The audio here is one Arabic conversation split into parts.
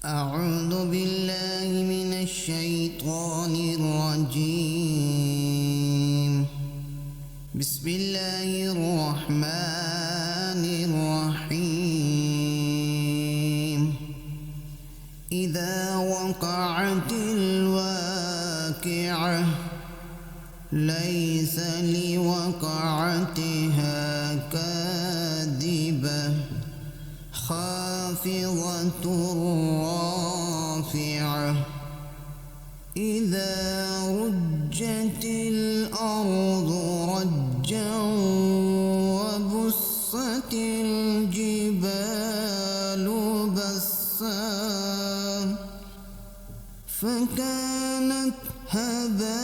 أعوذ بالله من الشيطان الرجيم. بسم الله الرحمن الرحيم. إذا وقعت الواقعة ليس لوقعتها كاذبة خافضة رافعة إذا رجت الأرض رجا وبست الجبال بسا فكانت هباء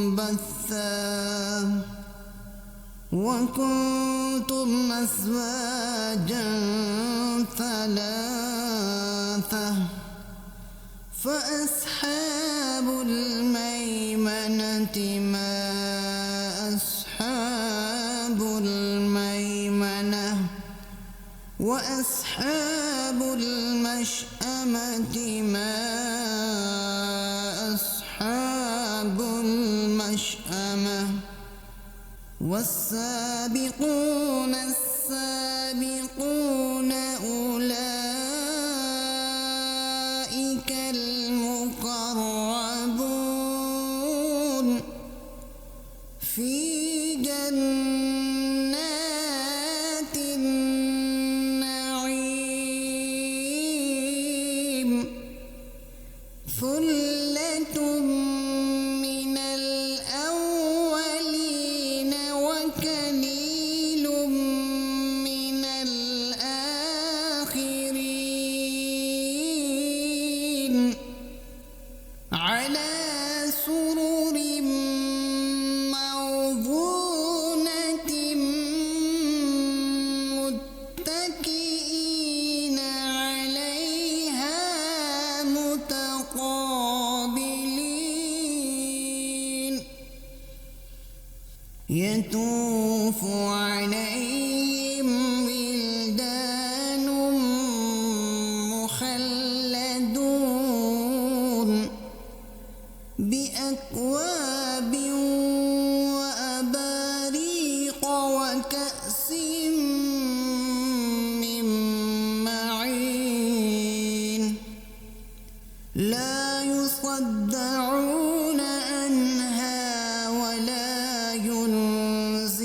منبثا وكنتم أزواجا ثلاثة فأصحاب الميمنة ما أصحاب الميمنة وأصحاب المشأمة ما أصحاب المشأمة والسابقون السابقون أولئك المقربون في جنات النعيم ثلة من الأولين وقليل من الآخرين على سرر موضونة متكئين عليها متقابلين يطوف عليهم ولدان مخلدون بأكواب وأباريق وكأس من معين لا يصدعون عنها ولا ينزفون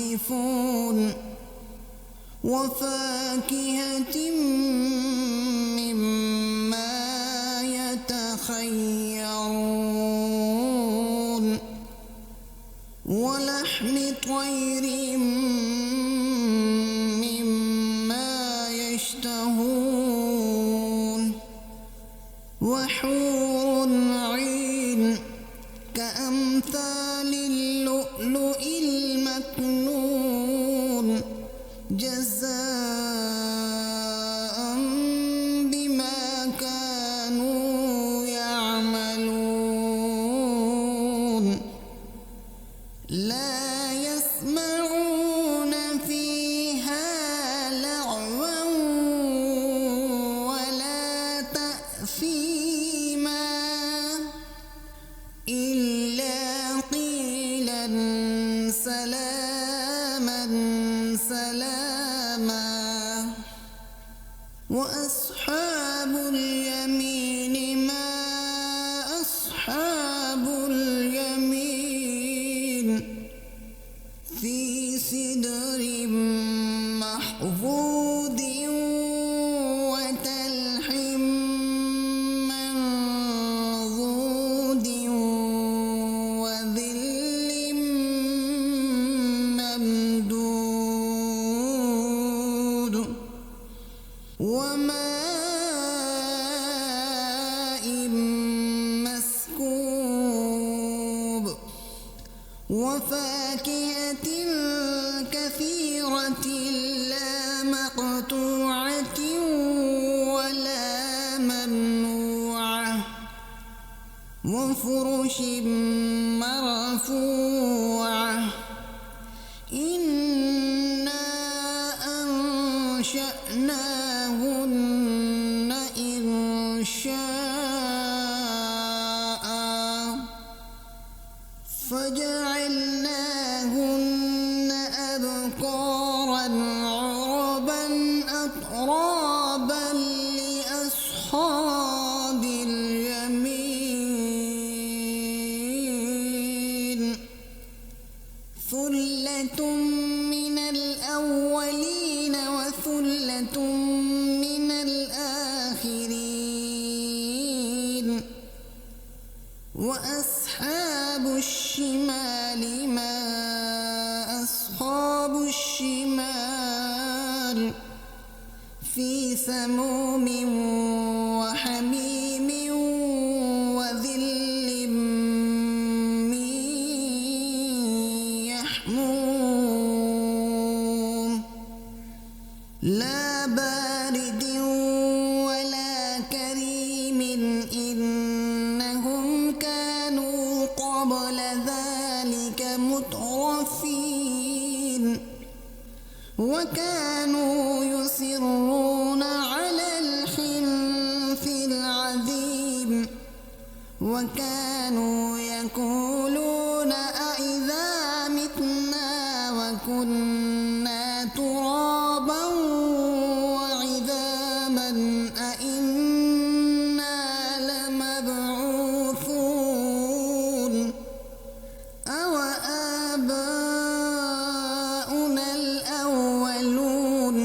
وفاكهة مما يتخيرون ولحم طير مما يشتهون وحور عين كأمثال اللؤلؤ المكنون جزاء بما كانوا يعملون لا يسمعون فيها لغوا ولا تأثيما إلا قيلا سلاما سلاما وأصحاب اليمين ما أصحاب اليمين في سدر محفوظ وتلح منضود وظل ممدود وماء مسكوب وفاكهة كثيرة لا مقطوعة ولا ممنوعة وفرش مرفوعة إنا أنشأناهن إنشاء فجعلناهن أبكارا عربا أترابا لأصحاب اليمين ثلة من الأولين وثلة من الآخرين وأصحاب الشمال ما أصحاب الشمال في سموم وحميم وظل من يحموم لا بارد ولا كريم إنهم كانوا قبل ذلك مترفين وكانوا يصرون على الحنث العظيم وكانوا يقولون أإذا متنا وكنا ترابا وعظاما أإنا لمبعوثون أو آباؤنا الأولون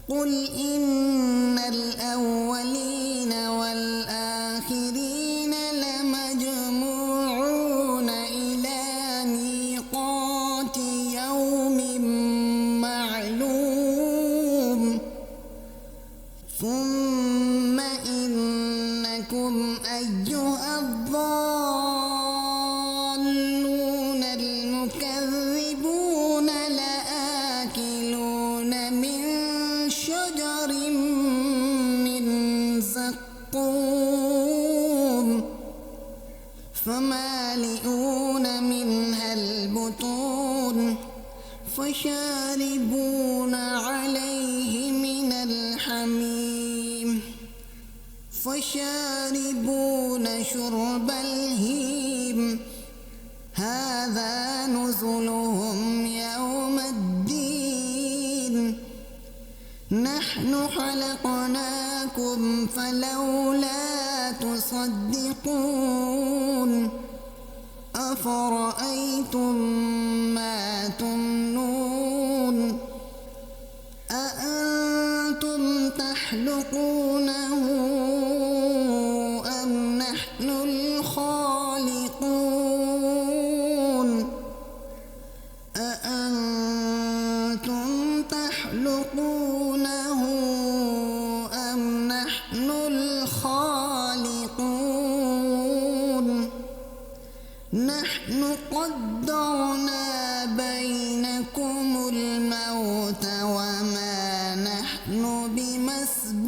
قل إن الأولين والآخرين لمجموعون إلى ميقات يوم معلوم ثم إنكم أيها الضالون المكذبون لآكلون من شجر من زقوم فمالئون منها البطون فشاربون عليه من الحميم فشاربون شرب الهيم هذا نزلهم يوم الدين نحن خلقناكم فلولا تصدقون أفرأيتم ما تمنون أأنتم تخلقونه أم نحن الخالقون أأنتم تخلقونه أم نحن الخالقون نحن قدرنا بينكم الموت وما نحن بمسبوقين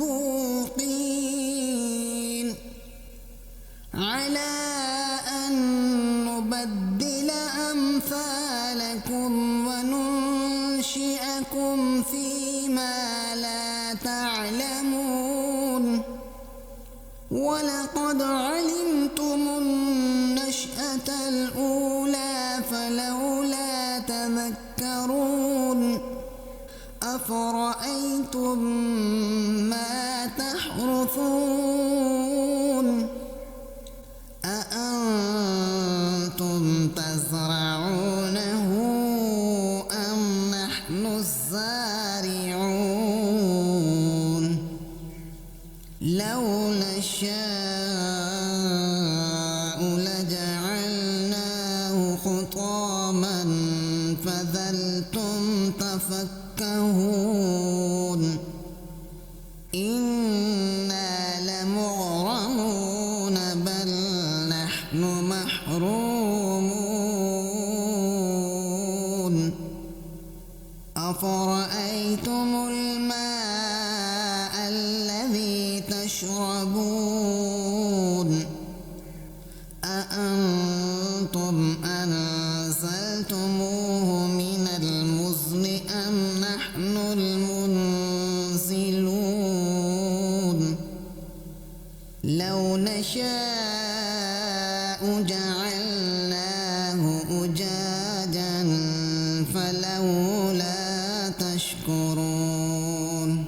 على أن نبدل أمثالكم وننشئكم فيما لا تعلمون ولقد علمتم النشأة الأولى فلولا تذكرون أفرأيتم ما تحرثون أأنتم تزرعونه أم نحن الزارعون لو نشاء لجعلناه حطاما فظلتم تفكهون إنا لمغرمون بل نحن محرومون أفرأيتم الماء الذي تشربون أأنتم أنزلتموه من المزن أم نحن المنزلون نشاء جعلناه أجاجا فلولا تشكرون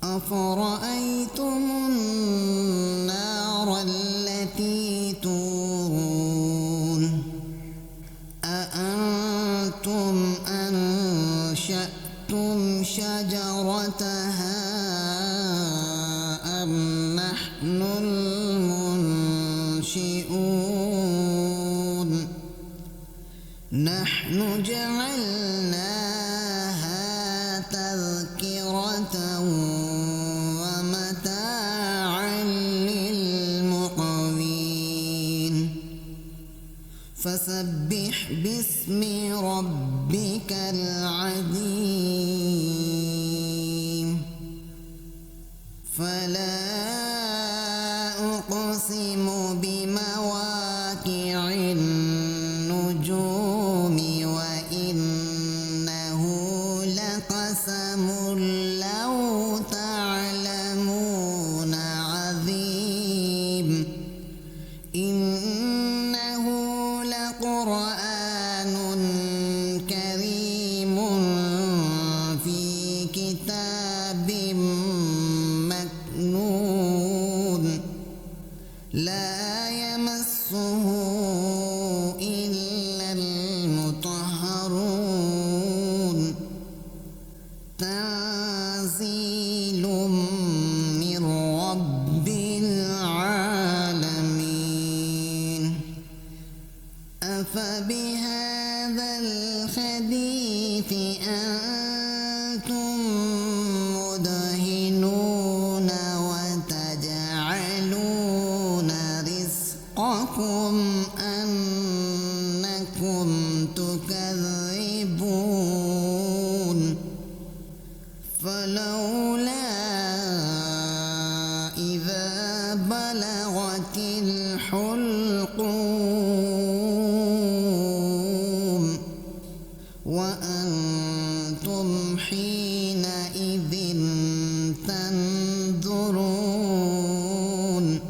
أفرأيتم النار التي تورون أأنتم أنشأتم شجرتها أم نحن المنشئون نحن جعلناها تذكرة ومتاعا للمقوين فسبح باسم ربك العظيم فلا أقسم بمواقع النجوم وإنه لقسم لو تعلمون عظيم إنه لقرآن كريم في كتاب مكنون لا يمسه إلا المطهرون تنزيل من رب العالمين أفبهذا الحديث أنتم مدهنون وتجعلون رزقكم أنكم تكذبون فلولا إذا بلغت الحلقوم وأنتم حينئذ تنظرون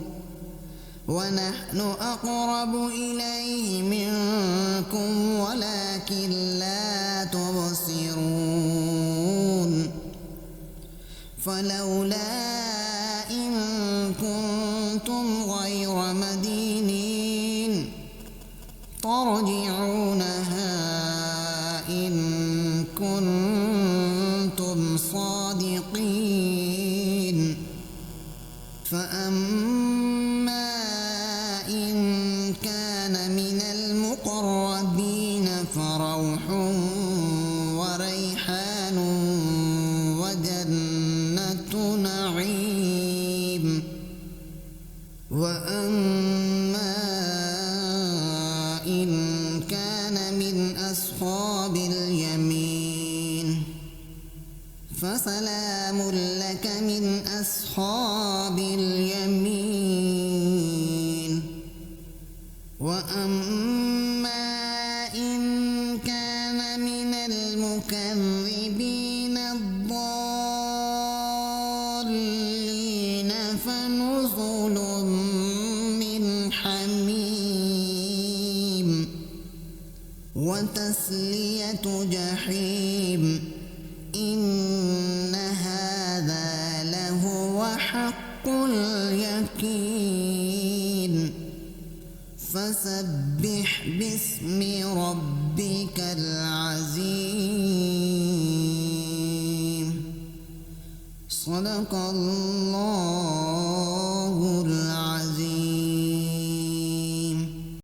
ونحن أقرب إليه منكم ولكن لا تبصرون فلولا إن كنتم غير مدينين ترجعونها إن كنتم صادقين فأما إن كان من المقربين فروح وريحان وجنة نعيم وأما إن كان من أصحاب اليمين فسلام لك من أصحاب اليمين وأما إن كان من المكذبين الضالين فنزل من حميم وتسلية جحيم إن هذا لهو حق اليقين فسبح باسم ربك العظيم صدق الله